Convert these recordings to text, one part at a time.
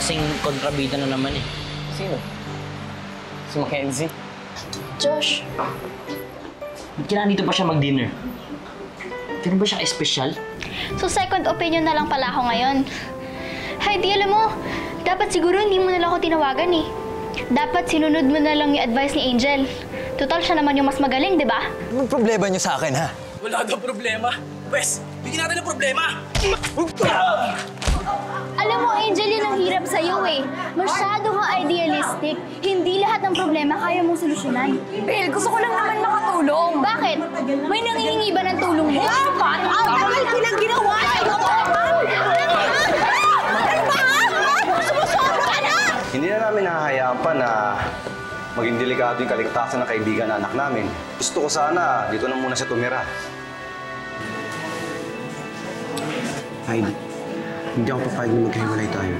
kasing kontrabida na naman eh. Sino? Si Mackenzie? Josh, Kailangan dito pa siya mag-dinner. Ganun ba siya espesyal? so second opinion na lang pala ako ngayon. Heidi, alam mo, dapat siguro hindi mo na lang ako tinawagan eh. Dapat sinunod mo na lang yung advice ni Angel. Total, siya naman yung mas magaling, di ba? Anong problema niyo sa akin, ha? Wala daw problema. Pwes, bigyan natin ng problema! Alam mo, Angel, yun ang hirap sa'yo eh. Masyado kang idealistic. Hindi lahat ng problema kaya mong solusyonan. Bel, gusto ko lang naman makatulong. Bakit? May nangihingi ba ng tulong mo? Paano? Ang tagal pinang ginawa sa'yo! Ano ba, ha? Sumusobra ka na! Hindi na namin nahahayaan pa na maging delikado yung kaligtasan ng kaibigan na anak namin. Gusto ko sana dito na muna siya tumira. Heidi, hindi ako papayag na magkahiwalay tayo.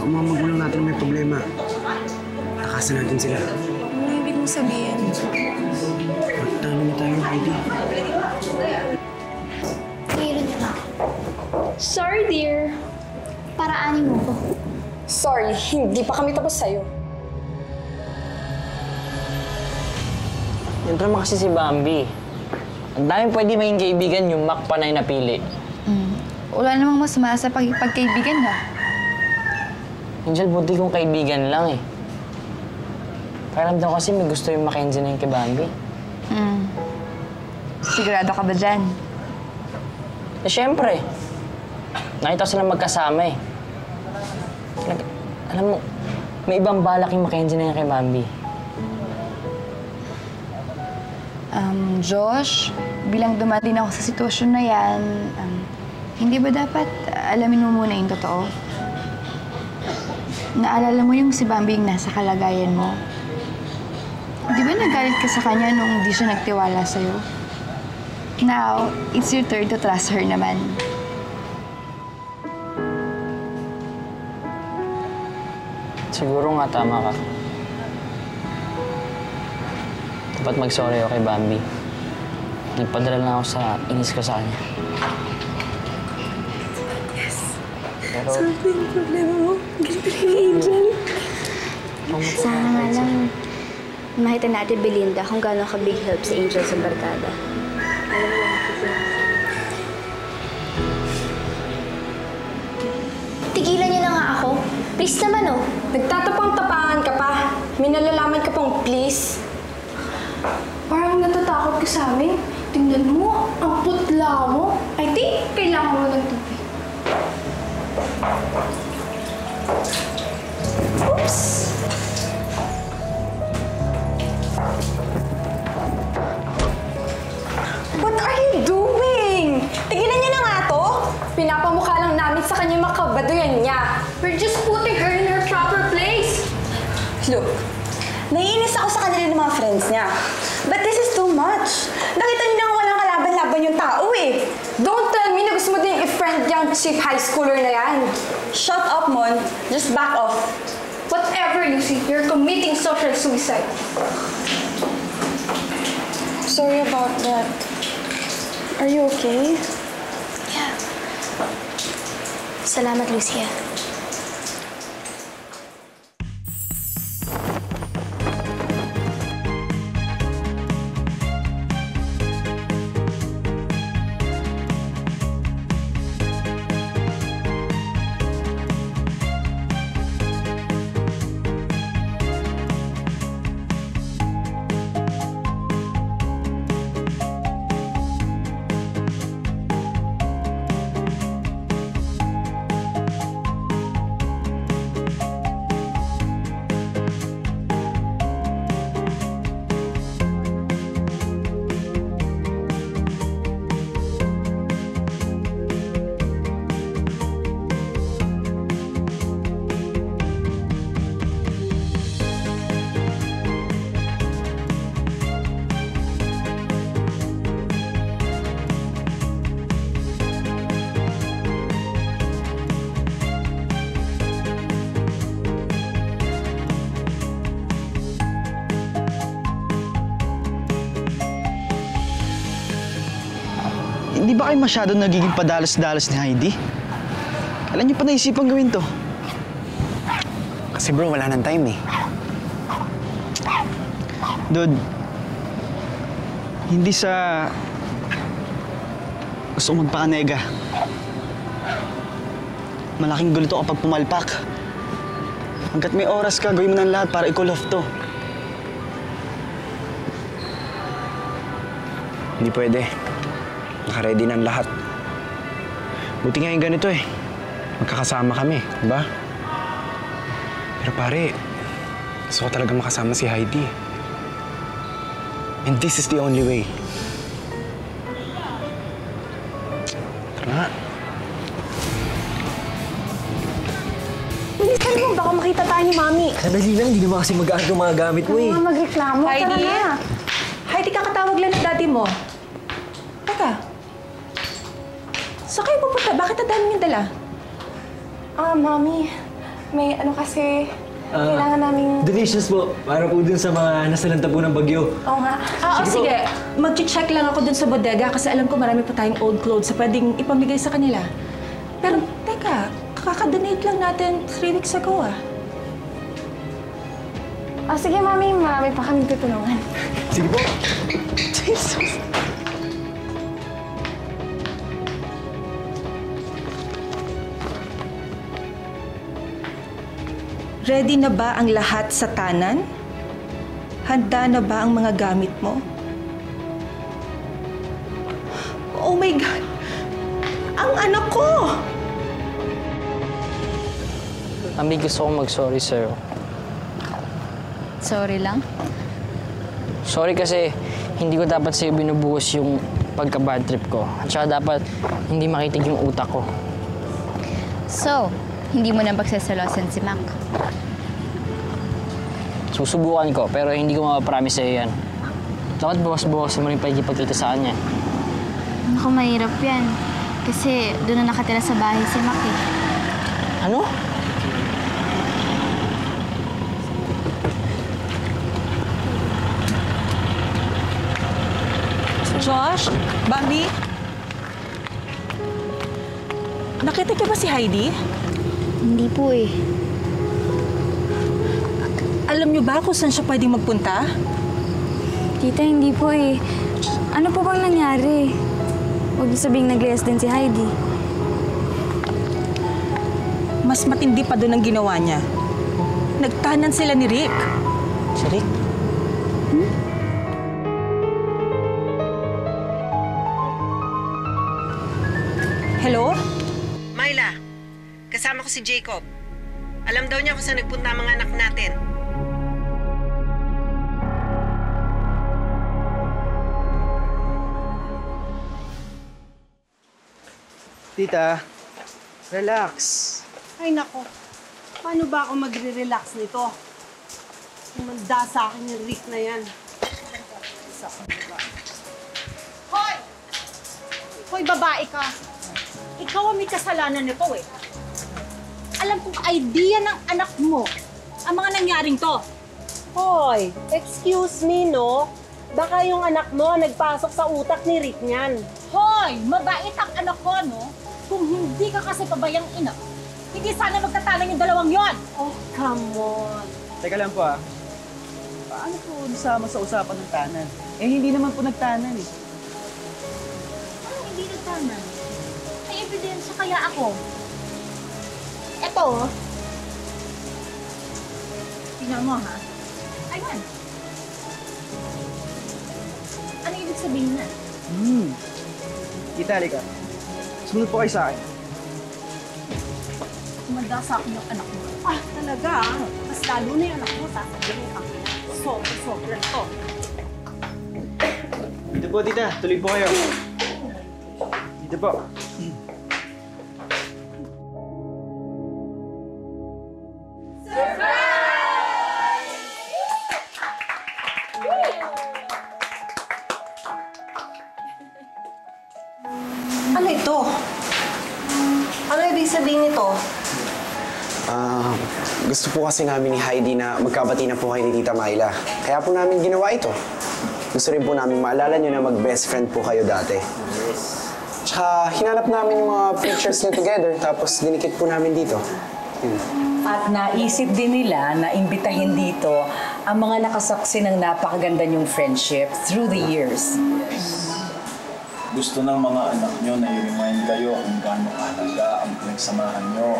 Ang mga magulang natin may problema. Takasan natin sila. Ano ibig mong sabihin? Magtalo na tayo, Heidi. Meron na. Sorry, dear. Paraanin mo ko. Sorry, hindi pa kami tapos sa'yo. Yan naman kasi si Bambi. Ang daming pwede maging kaibigan yung Mac pa na yung napili. Wala namang masama sa pagkaibigan ha. Angel, buti kong kaibigan lang eh. Pakiramdam kasi may gusto yung Mackenzie na yung kay Bambi. Sigurado ka ba dyan? Eh, syempre. Nakita ko silang magkasama eh. Alam mo, may ibang balak yung Mackenzie na yung kay Bambi. Josh, bilang dumating ako sa sitwasyon na yan, hindi ba dapat alamin mo muna yung totoo? Naalala mo yung si Bambi yung nasa kalagayan mo? Di ba nagalit ka sa kanya nung di siya nagtiwala sa'yo? Now, it's your turn to trust her naman. Siguro nga tama ka. Dapat mag-sorry ako kay Bambi. Nagpadala lang ako sa inis ko sa kanya. Pero... Sorry yung problema mo. Galing ni Angel. Sana nga lang, makita natin Belinda kung gaano ka big help si Angel sa barkada. Tigilan niyo na nga ako. Please naman oh. Nagtatapang-tapangan ka pa. May nalalaman ka pang please. Parang natatakot ka sa amin. Tingnan mo, ang putla mo. I think kailangan mo ng tubig. Oops! What are you doing? Tigilan niyo na nga to. Pinapamukha lang namin sa kanya makabaduyan niya. We're just putting her in her proper place. Look, naiinis ako sa kanila ng mga friends niya. But this is too much. Nakita niyo na walang kalaban-laban yung tao eh. Don't tell me na gusto mo din i-friend yung cheap high schooler na yan. Shut up, Mon. Just back off. Whatever, Lucy, you're committing social suicide. Sorry about that. Are you okay? Yeah. Salamat, Lucia. Hindi ba kayo masyadong nagiging padalos-dalos ni Heidi? Kailan niyo pa naisipan gawin to? Kasi bro, wala nang time eh. Dude, hindi sa gusto kong magpakanega. Malaking gulo to kapag pumalpak. Hanggat may oras ka, gawin mo ng lahat para i-call off to. Hindi pwede. Naka-ready na ang lahat. Buti nga yung ganito eh. Magkakasama kami, di ba? Pero pare, gusto ko talaga makasama si Heidi. And this is the only way. Tara nga. Bilisan mo, baka makita tayo ni Mami. Sandali lang, hindi naman kasi mag-aano yung mga gamit mo eh. Mga magreklamo, tara na. Heidi, kakatawag lang ng daddy mo. Teka. Saan kayo pupunta? Bakit ang dami niyong dala? Mami, may ano kasi, kailangan naming... Delicious po. Para po dun sa mga nasalanta po ng bagyo. Oo nga. Sige. Mag-check lang ako dun sa bodega kasi alam ko marami pa tayong old clothes na pwedeng ipamigay sa kanila. Pero, teka, kaka-donate lang natin 3 weeks ago ah. Sige, Mami, marami pa kaming tutulungan. Sige po. Jesus. Ready na ba ang lahat sa tanan? Handa na ba ang mga gamit mo? Oh my God! Ang anak ko! Mami, gusto kong mag-sorry sa'yo. Sorry lang. Sorry kasi hindi ko dapat sa'yo binubuhos yung pagka-bad trip ko. At saka dapat hindi makitig yung utak ko. So, hindi mo na pagsaselosan si Mac. Susubukan ko, pero hindi ko mapapromise sa'yo yan. Dapat bukas-bukas mo rin pagkipagkita sa kanya. Naku, mahirap yan. Kasi doon na nakatira sa bahay si Mac eh. Ano? Josh? Bambi? Nakita ka ba si Heidi? Hindi po eh. Alam niyo ba kung saan siya pwedeng magpunta? Tita, hindi po eh. Ano po bang nangyari? Huwag niyo sabihing nag-rest din si Heidi. Mas matindi pa doon ang ginawa niya. Nagtanan sila ni Rick. Si Rick? Hello? Myla, kasama ko si Jacob. Alam daw niya kung saan nagpunta ang mga anak natin. Tita, relax. Ay nako, paano ba ako magre-relax nito? Umanda sa akin yung Rick na yan. Hoy! Hoy, babae ka! Ikaw ang may kasalanan nito eh. Alam kong idea ng anak mo ang mga nangyaring to. Hoy, excuse me, no? Baka yung anak mo nagpasok sa utak ni Rick niyan. Hoy! Mabait ang anak ko, no? Kung hindi ka kasi pabayang ina, hindi sana magtatalang yung dalawang yon. Oh, come on. Teka lang po paano po nasama sa usapan ng tanan? Eh, hindi naman po nagtanan eh. Ano hindi nagtanan? May ebidensya kaya ako. Eto, tingnan mo ha. Ayan. Ano ibig sabihin na? Tita, halika. Sumunod po kayo sa akin. Kumanda sa akin yung anak mo. Ah, talaga ah. Mas lalo na yung anak mo, sasabihin kang sobra to. Dito po, tita. Tuloy po kayo. Dito po. Ano ito? Ano ibig sabihin nito? Gusto po kasi namin ni Heidi na magkabati na po kayo ni Tita Myla. Kaya po namin ginawa ito. Gusto rin po namin maalala nyo na mag-best friend po kayo dati. Tsaka hinanap namin yung mga pictures nyo together, tapos dinikit po namin dito. Yun. At naisip din nila na imbitahin dito ang mga nakasaksi ng napakaganda niyong friendship through the years. Gusto ng mga anak nyo na i-remind kayo kung gaano kahalaga ang pinagsamahan nyo.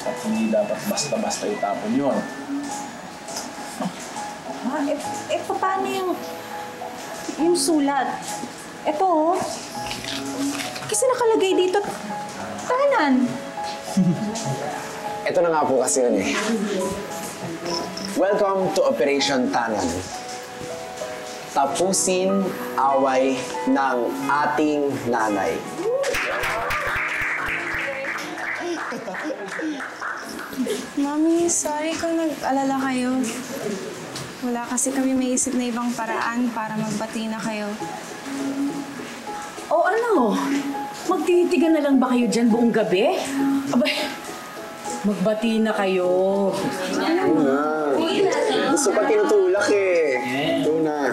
At hindi dapat basta-basta itapon yun. Paano yung sulat? Ito, oh. Kasi nakalagay dito, tanan. Ito na nga po kasi yun eh. Welcome to Operation Tanan. Tapusin away ng ating nanay. Mami, sorry kung nag-alala kayo. Wala kasi kami maisip na ibang paraan para magbati na kayo. O ano? Magtititigan na lang ba kayo dyan buong gabi? Abay, magbati na kayo. Gusto pa tinutulak eh. Ito na.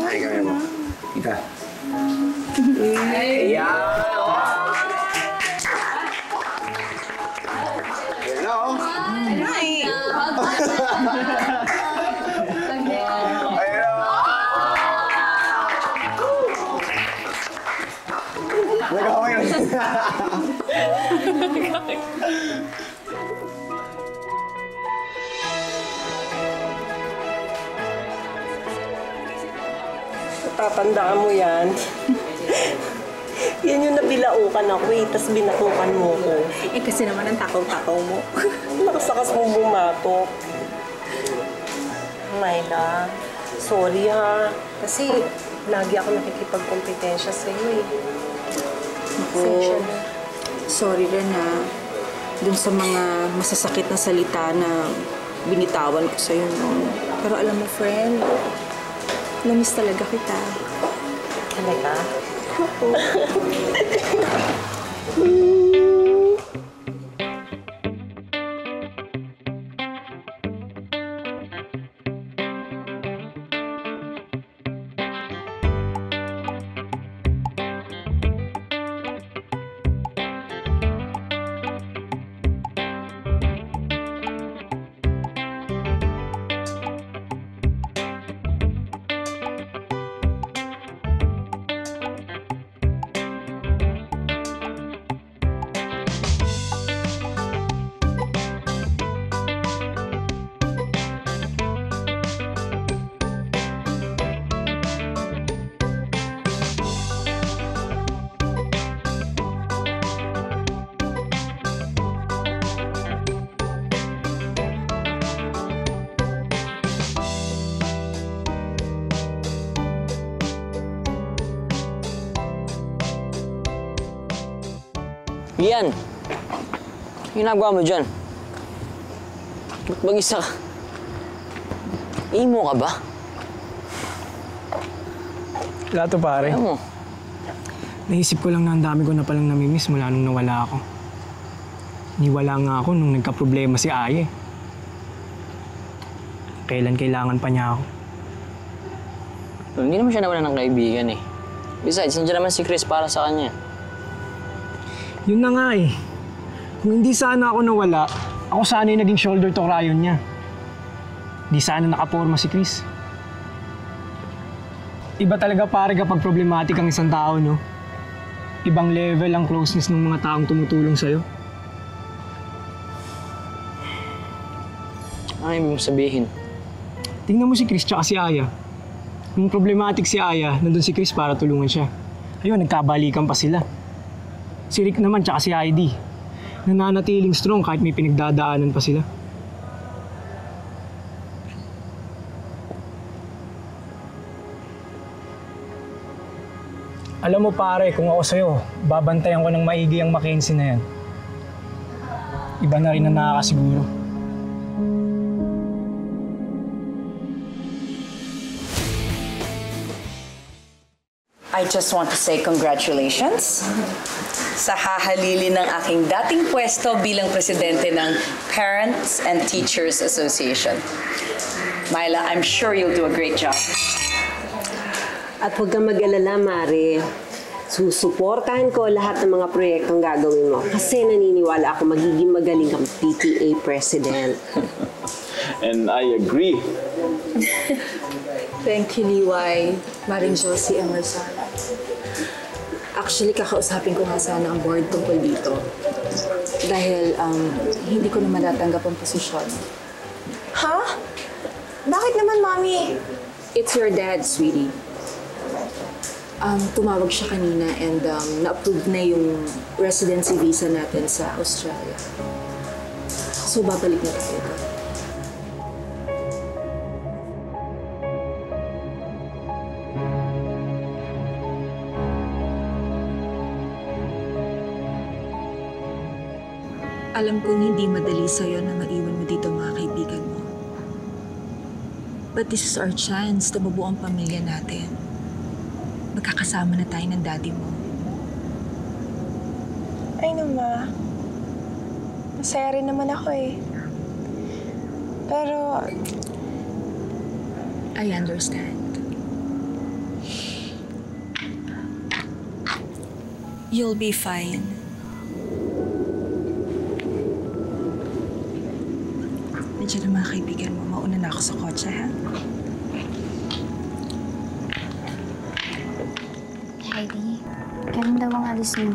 Ay, kaya mo. Ika. Ayan! Hello? Nagawa yun. Tatandaan mo yan. Yan yung nabilaukan ako eh, tas binatukan mo ko. Eh kasi naman ang takaw-takaw mo. Nakasakas mo bumatok. Myla, sorry ha. Kasi lagi ako nakikipagkompetensya sa iyo eh. Ako, sorry rin na dun sa mga masasakit na salita na binitawan ko sa'yo noon. Pero alam mo, friend, namiss talaga kita. Talaga? Oo. Ian! Yung ginagawa mo dyan? Ba't mag-isa ka? Imo ka ba? Wala to, pare. Ano mo? Naisip ko lang na ang dami ko na palang namimiss mula nung nawala ako. Niwala nga ako nung nagka-problema si Aya. Kailan kailangan pa niya ako. Hindi naman siya nawala ng kaibigan eh. Besides, nandiyan naman si Chris para sa kanya. Yun na nga eh. Kung hindi sana ako nawala, ako sana yung naging shoulder to crayon niya. Di sana nakaporma si Chris. Iba talaga pare kapag problematic ang isang tao, no? Ibang level ang closeness ng mga taong tumutulong sa'yo. Ano ibig mong sabihin? Tingnan mo si Chris tsaka si Aya. Nung problematic si Aya, nandun si Chris para tulungan siya. Ayun, nagkabalikan pa sila. Si Rick naman tsaka si Heidi, nananatiling strong kahit may pinagdadaanan pa sila. Alam mo pare, kung ako sa'yo, babantayan ko ng maigi ang Mackenzie na yan. Iba na rin ang nakakasiguro. I just want to say congratulations sa hahalili ng aking dating pwesto bilang presidente ng Parents and Teachers Association. Myla, I'm sure you'll do a great job. At huwag kang mag-alala, Mare. Susuportahan ko lahat ng mga proyektong gagawin mo kasi naniniwala ako magiging magaling kang PTA president. And I agree. Thank you, Liway. Maring Josie Emerson. Actually, kakausapin ko nga sana ang board tungkol dito. Dahil hindi ko na matatanggap ang posisyon. Ha? Bakit naman, Mami? It's your dad, sweetie. Tumawag siya kanina and na-approve na yung residency visa natin sa Australia. So, babalik na tayo. Alam kong hindi madali sa'yo na maiwan mo dito mga kaibigan mo. But this is our chance na mabuo ang pamilya natin. Magkakasama na tayo ng daddy mo. Ay, Ma. Masaya rin naman ako eh. Pero... I understand. You'll be fine. Nandiyan ang mga kaibigan mo. Mauna na ako sa kotse, ha? Heidi, kailan daw ang alis mo?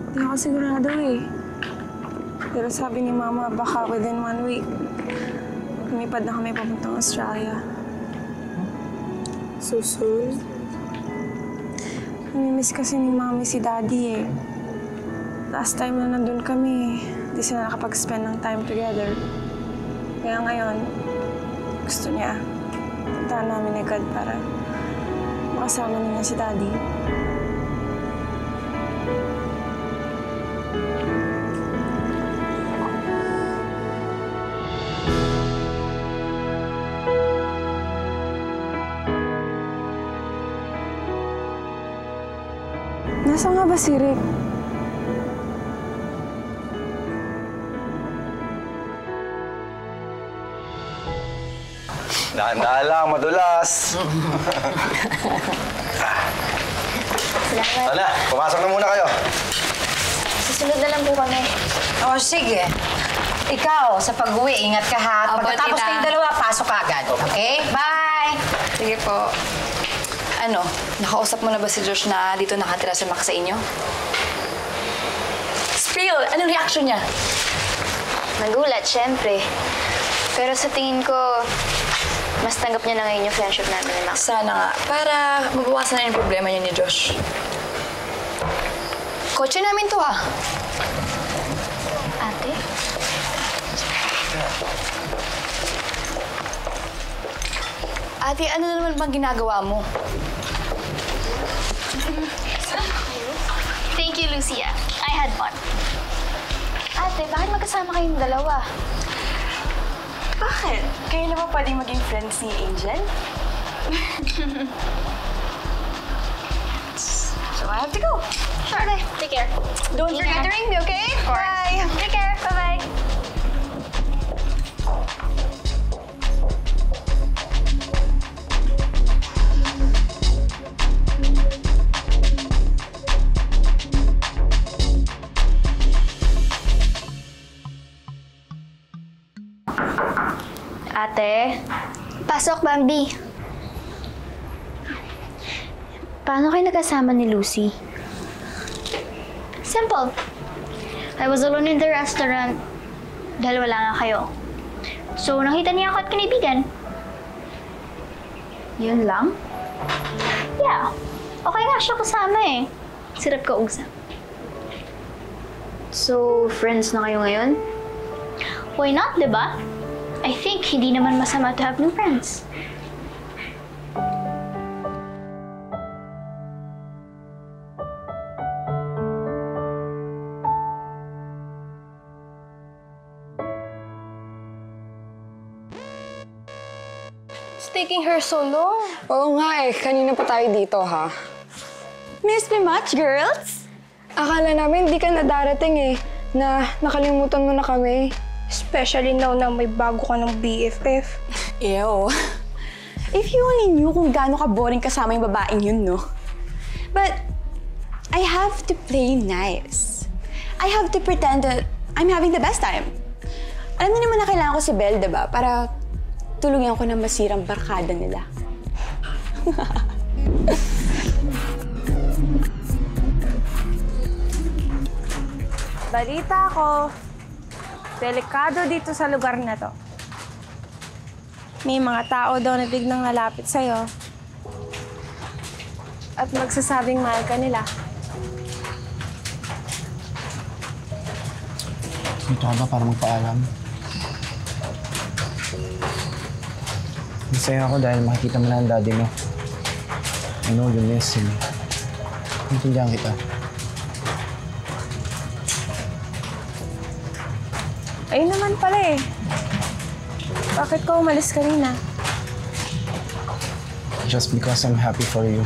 Hindi ako sigurado eh. Pero sabi ni Mama, baka within 1 week, lumipad na kami papuntang Australia. So soon? Namimiss kasi ni Mami si Daddy eh. Last time na nandun kami, hindi sila nakapag-spend ng time together. Kaya ngayon, gusto niya. Puntahan namin agad para makasama niya si Daddy. Nasaan nga ba si Rick? Dahan-dahan lang, madulas. Salamat. Sana, pumasok na muna kayo. Susunod na lang po kami. O, sige. Ikaw, sa pag-uwi, ingat ka ha. Opo, Pagkatapos tita. kayong dalawa, pasok ka agad. Okay? Bye! Sige po. Ano, nakausap mo na ba si Josh na dito nakatira si Max sa inyo? Spill! Anong reaction niya? Nagulat, syempre. Pero sa tingin ko, mas tanggap niya na ngayon yung friendship namin ni Max. Sana nga, para mabawasan na yung problema niya ni Josh. Kotse namin to ah. Ate? Ate, ano na naman bang ginagawa mo? Thank you, Lucia. I had fun. Ate, bakit magkasama kayong dalawa? Bakit? Kayo naman pwedeng maging friends ni Angel? So I have to go. Sure, take care. Don't forget to ring me, okay? Of course. Bye! Take care. Bye-bye. Ate, pasok, Bambi. Paano kayo nagkasama ni Lucy? Simple. I was alone in the restaurant dahil wala nga kayo. So, nakita niya ako at kaibigan. Yun lang? Yeah. Okay nga siya kasama eh. Sirap ka usap. So, friends na kayo ngayon? Why not, diba? I think hindi naman masama to have new friends. It's taking her so long. Oo nga eh. Kanina pa tayo dito, ha? Miss me much, girls? Akala namin di ka na darating eh. Na nakalimutan mo na kami. Especially now na may bago ka ng BFF. Ew. If you only knew kung gaano ka boring kasama yung babaeng yun, no? But I have to play nice. I have to pretend that I'm having the best time. Alam niyo naman na kailangan ko si Belle, diba? Para tulungan ko na masirang barkada nila. Balita ko, delikado dito sa lugar na to. May mga tao daw na biglang lalapit sa'yo at magsasabing mahal ka nila. Dito ka ba para magpaalam? Masaya ako dahil makikita mo na ang daddy mo. I know you miss him. Naintindihan kita. Ayun naman pala eh. Bakit ka umalis kanina? Just because I'm happy for you,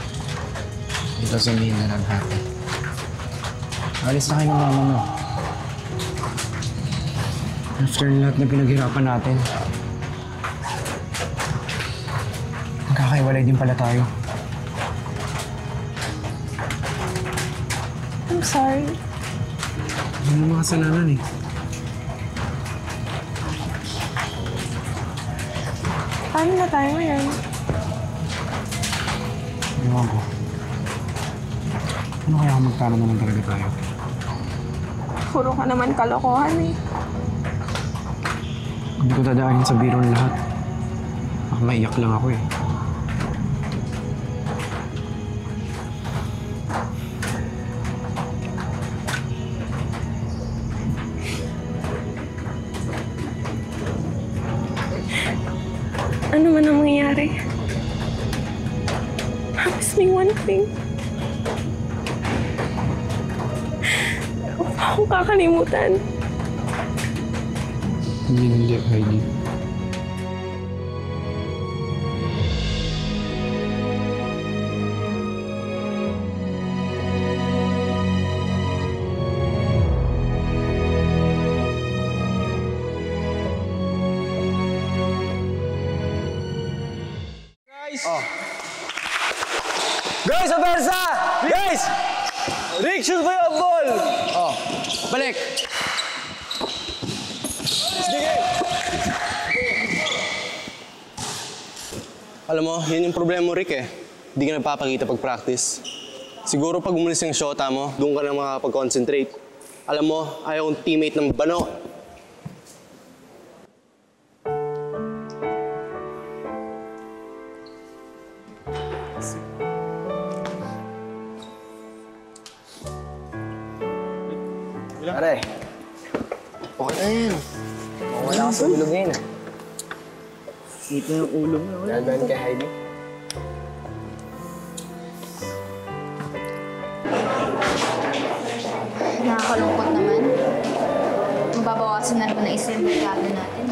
it doesn't mean that I'm happy. Alis na kayo ng mama mo. After lahat na pinaghirapan natin, magkakaiwalay din pala tayo. I'm sorry. Hindi mo makasalanan eh. Paano na tayo ngayon? Ewan ko. Ano kaya kung magkano naman talaga tayo? Puro ka naman kalokohan eh. Hindi ko dadaanin sa biro ng lahat. Baka maiyak lang ako eh. Ano man ang mangyayari? Promise me one thing. Huwag akong kakalimutan. Hindi, Heidi. Guys, Aversa! Guys! Rick, shoot mo yung ball! Oh, balik! Sige! Alam mo, yun yung problema mo, Rick eh. Hindi ka nagpapakita pag practice. Siguro pag umulis yung shota mo, doon ka na makakapag-concentrate. Alam mo, ayaw kong teammate ng bano. Pare, okay na yan. Wala ka sa ulo ngayon. Sweet na yung ulo mo. Gagawin kay Heidi. Nakakalungkot naman. Mababawasan na naman na isa yung barkada natin.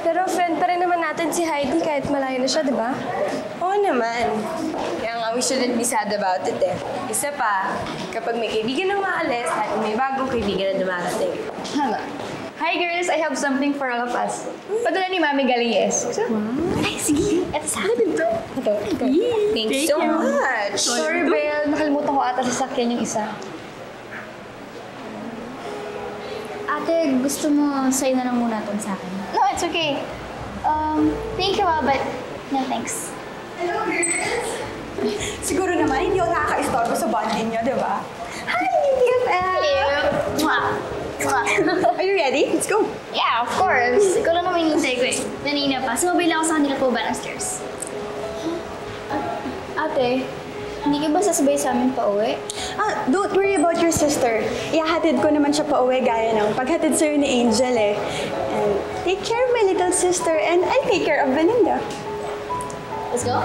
Pero friend pa rin naman natin si Heidi kahit malayo na siya, di ba? Oo naman. Kaya nga, we shouldn't be sad about it eh. Isa pa, kapag may kaibigan na maalis at may bagong kaibigan na dumarating. Hala. Hi girls, I have something for all of us. Padala ni Mami galing yes. Ay, sige. Ito sa akin ito. Ito. Thanks so much. Sorry, Belle. Nakalimutan ko ata sasakyan yung isa. Ate, gusto mo sa'yo na lang muna itong sa akin? No, it's okay. Thank you but no thanks. Hello, girls! Siguro naman, hindi ako nakaka-istorbo sa bonding niyo, di ba? Hi, BFF! Hello! Mwah! Mwah! Are you ready? Let's go! Yeah, of course. Ikaw lang naman hinintay ko eh. Nanina pa. Sumabay lang ako sa kanila po ba ng stairs. Ate, hindi ka ba sasabay sa amin pa uwi? Don't worry about your sister. Ihahatid ko naman siya pa uwi gaya ng paghatid sa'yo ni Angel eh. And take care of my little sister and I'll take care of Belinda. Let's go?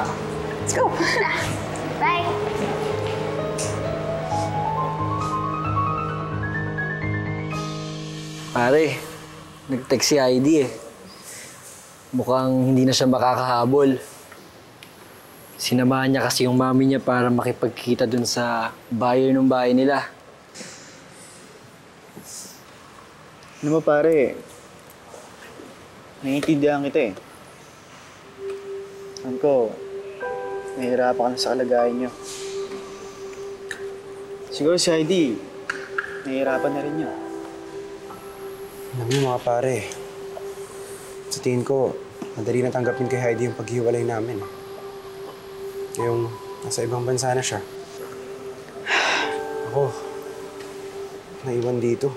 Let's go! Bye! Pare, nag-text si Heidi eh. Mukhang hindi na siya makakahabol. Sinamahan niya kasi yung mami niya para makipagkita dun sa buyer ng bahay nila. Ano mo pare, naiintindihan kita eh. Alam ko, nahihirapan ka na sa kalagayan niyo. Siguro si Heidi, nahihirapan na rin yun. Alam niyo mga pare, sa tingin ko, madali na tanggapin kay Heidi yung paghiwalay namin. Yung nasa ibang bansa na siya. Ako, naiwan dito.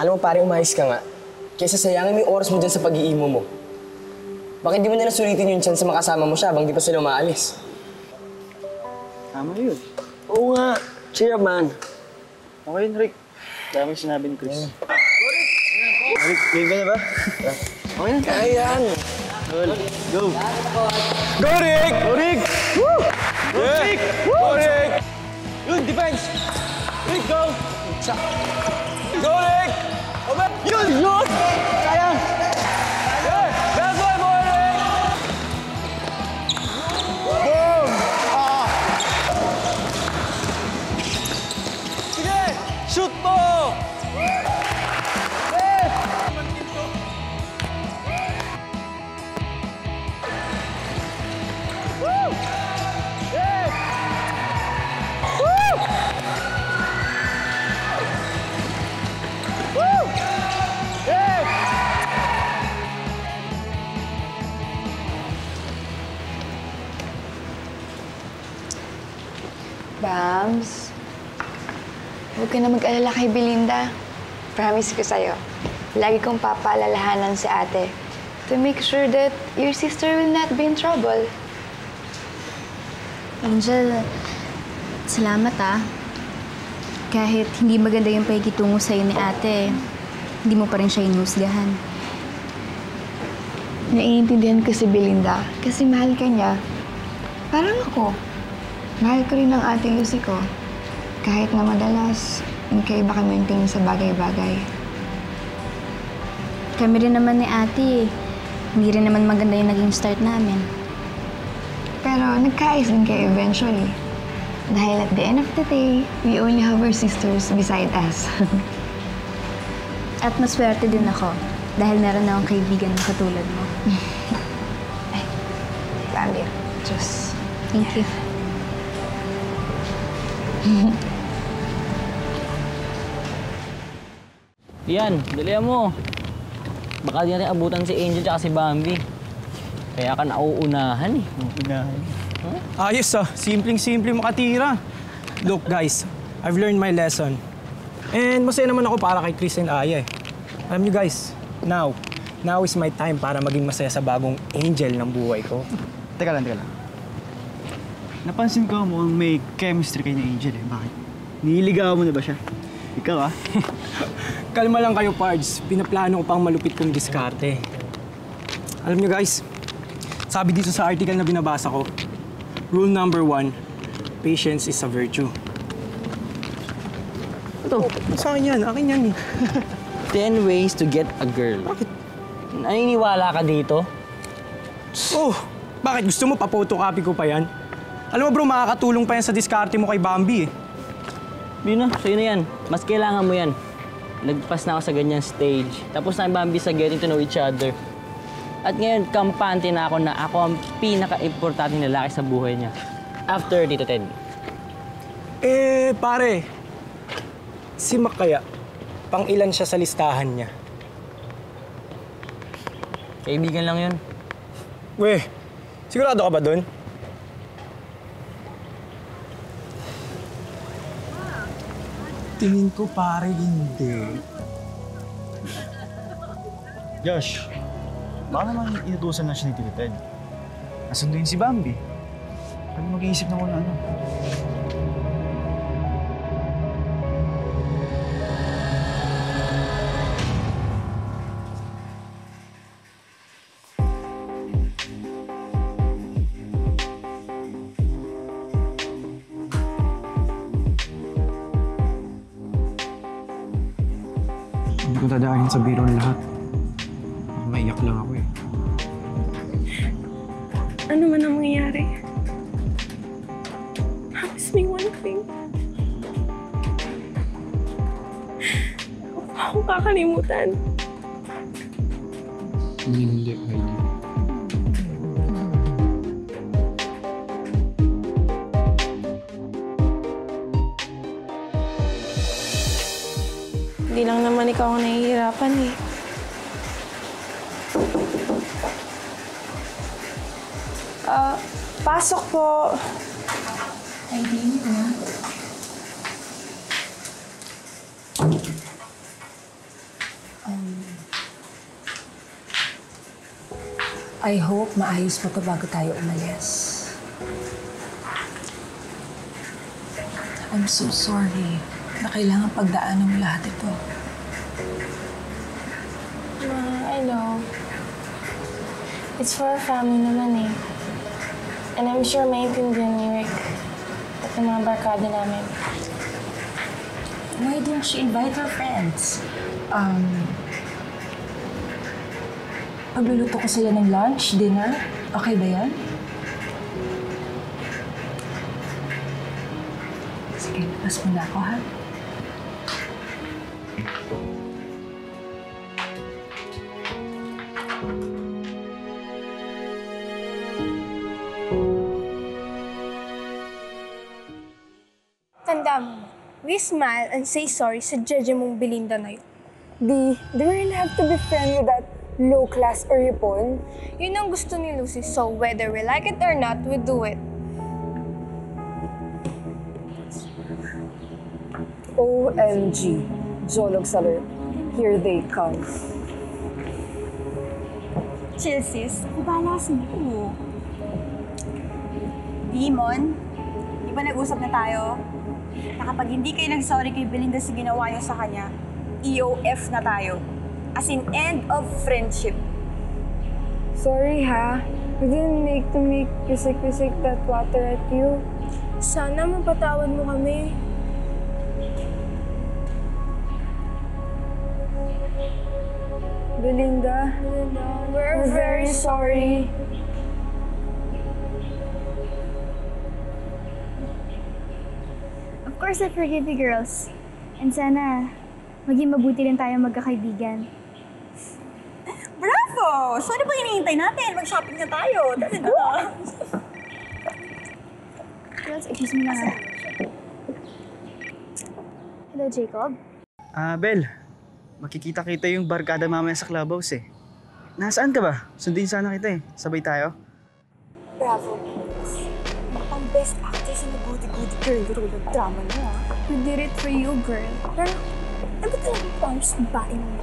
Alam mo pare, umayos ka nga. Kaysa sayangin mo yung oras mo dyan sa pag-iimo mo. Bakit di mo na nasulitin yung chance sa makasama mo siya habang di pa sila umaalis? Tama yun. Oo nga. Cheer up, man. Okay yun, Rick. Dami sinabi ni Chris. Rick, game ka na ba? Okay na. Kaya yan. Go! Go, Rick! Go, Rick! Woo! Go, Rick! Go, Rick! Yun, defense! Rick, go! Go, Rick! Yun! Yun! Sayang! That's my boy, Rick! Boom! Sige! Shoot mo! Bams, huwag ka na mag-alala kay Belinda. Promise ko sa'yo, lagi kong papaalalahanan si ate to make sure that your sister will not be in trouble. Angel, salamat ah. Kahit hindi maganda yung pakikitungo sa'yo ni ate, hindi mo pa rin siya inuhusgahan. Naiintindihan ko si Belinda kasi mahal ka niya. Parang ako. Mahal ko rin ang ate Lucy ko. Kahit na madalas, magkaiba kami tingin sa bagay-bagay. Kami rin naman ni ate, hindi rin naman maganda yung naging start namin. Pero nagkaayos din kayo eventually. Dahil at the end of the day, we only have our sisters beside us. At maswerte din ako dahil meron akong kaibigan na katulad mo. Ay, love you. Diyos. Thank you. Yan, dalihan mo. Baka di natin abutan si Angel at si Bambi. Kaya ka nauunahan eh. Unahan. Ayos ah, simpleng-simple makatira. Look guys, I've learned my lesson. And masaya naman ako para kay Chris and Aya eh. Alam niyo guys, now is my time para maging masaya sa bagong Angel ng buhay ko. Teka lang. Napansin ko mukhang may chemistry kay ni Angel eh. Bakit? Nililigawan mo na ba siya? Ikaw ah. Kalma lang kayo, Pards. Pinaplano ko pang malupit kong diskarte. Alam niyo guys, sabi dito sa article na binabasa ko, rule number 1, patience is a virtue. Ito, sa akin yan. Akin yan eh. 10 ways to get a girl. Bakit? Naniniwala ka dito? Oh, bakit? Gusto mo pa-photocopy ko pa yan? Alam mo bro, makakatulong pa yan sa diskarte mo kay Bambi eh. Yun na, sa'yo na yan. Mas kailangan mo yan. Nagpas na ako sa ganyang stage. Tapos na ang Bambi sa getting to know each other. At ngayon, kampante na ako ang pinaka-importanting lalaki sa buhay niya. After Tito Ted. Eh, pare. Si Mac kaya, pang ilan siya sa listahan niya? Kaibigan lang yun. Weh, sigurado ka ba dun? Tingin ko pare hindi. Josh, baka naman inutusan na siya ni Tito Ted. Nasunduin si Bambi. Ano mag-iisip na kung ano? Hindi ko dadahin sa biro ng lahat. Maiyak lang ako eh. Ano man ang mangyayari? Promise me one thing. Huwag mo akong kakalimutan. Hindi, Heidi. Lagi lang naman ikaw ang nahihirapan eh. Pasok po. Ay, di na. I hope maayos pa to bago tayo umalis. I'm so sorry na kailangan pagdaanan mo lahat ito. I know. It's for our family naman eh. And I'm sure maintindihan ni Rick at ng mga barkada namin. Why don't you invite our friends? Pagluluto ko sila ng lunch, dinner. Okay ba yan? Sige, labas muna ako, ha? Tanda mo, we smile and say sorry sa Jeje mong Belinda na yun. Do we really have to be friends with that low-class Oripon? Yun ang gusto ni Lucy, so whether we like it or not, we do it. OMG. Jolog Saler. Here they come. Chill, sis. Ako bahala sa iyo. Demon, di ba nag-usap na tayo? Na kapag hindi kayo nag-sorry kay Belinda sa ginawa niyo sa kanya, EOF na tayo. As in, end of friendship. Sorry ha, we didn't make to make pisik-pisik that water at you. Sana mapatawad mo kami. Belinda, we're very sorry. Of course, I forgive you, girls. And sana, maging mabuti rin tayo magkakaibigan. Bravo! So ano ba hinihintay natin? Mag-shopping na tayo. Talaga. Girls, excuse me lang. Hello, Jacob. Bel. Makikita-kita yung barkada mamaya sa clubhouse eh. Nasaan ka ba? Sundin sana kita eh. Sabay tayo. Bravo. Ang best actress na goody-goody girl role ng drama niyo, ah. We did it for you, girl. Pero, ano talaga pangos ng bae mo?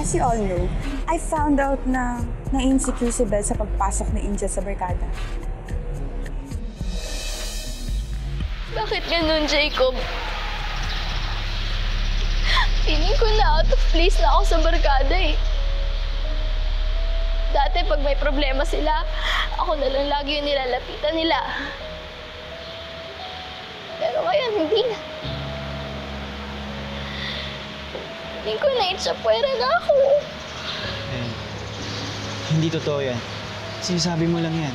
As you all know, I found out na na-insecure si Belle sa pagpasok ni Angel sa barkada. Bakit ganun, Jacob? Feeling ko na out of place na ako sa barkada eh. Dati pag may problema sila, ako na lang lagi yung nilalapitan nila. Pero ngayon, hindi na. Feeling ko na itsapuera na ako. Hindi totoo yan. Sinasabi mo lang yan.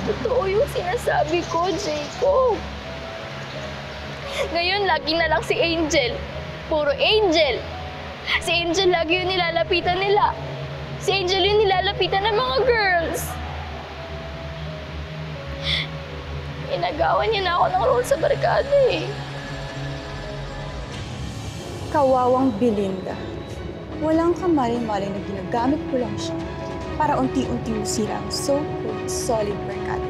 Totoo yung sinasabi ko, Jacob. Ngayon, lagi na lang si Angel. Puro Angel. Si Angel lagi yung nilalapitan nila. Si Angel yung nilalapitan ng mga girls. Inagawan niya na ako ng role sa barkada eh. Kawawang Belinda. Walang kamali-mali na ginagamit ko lang siya para unti-unting masira ang so-called solid barkada.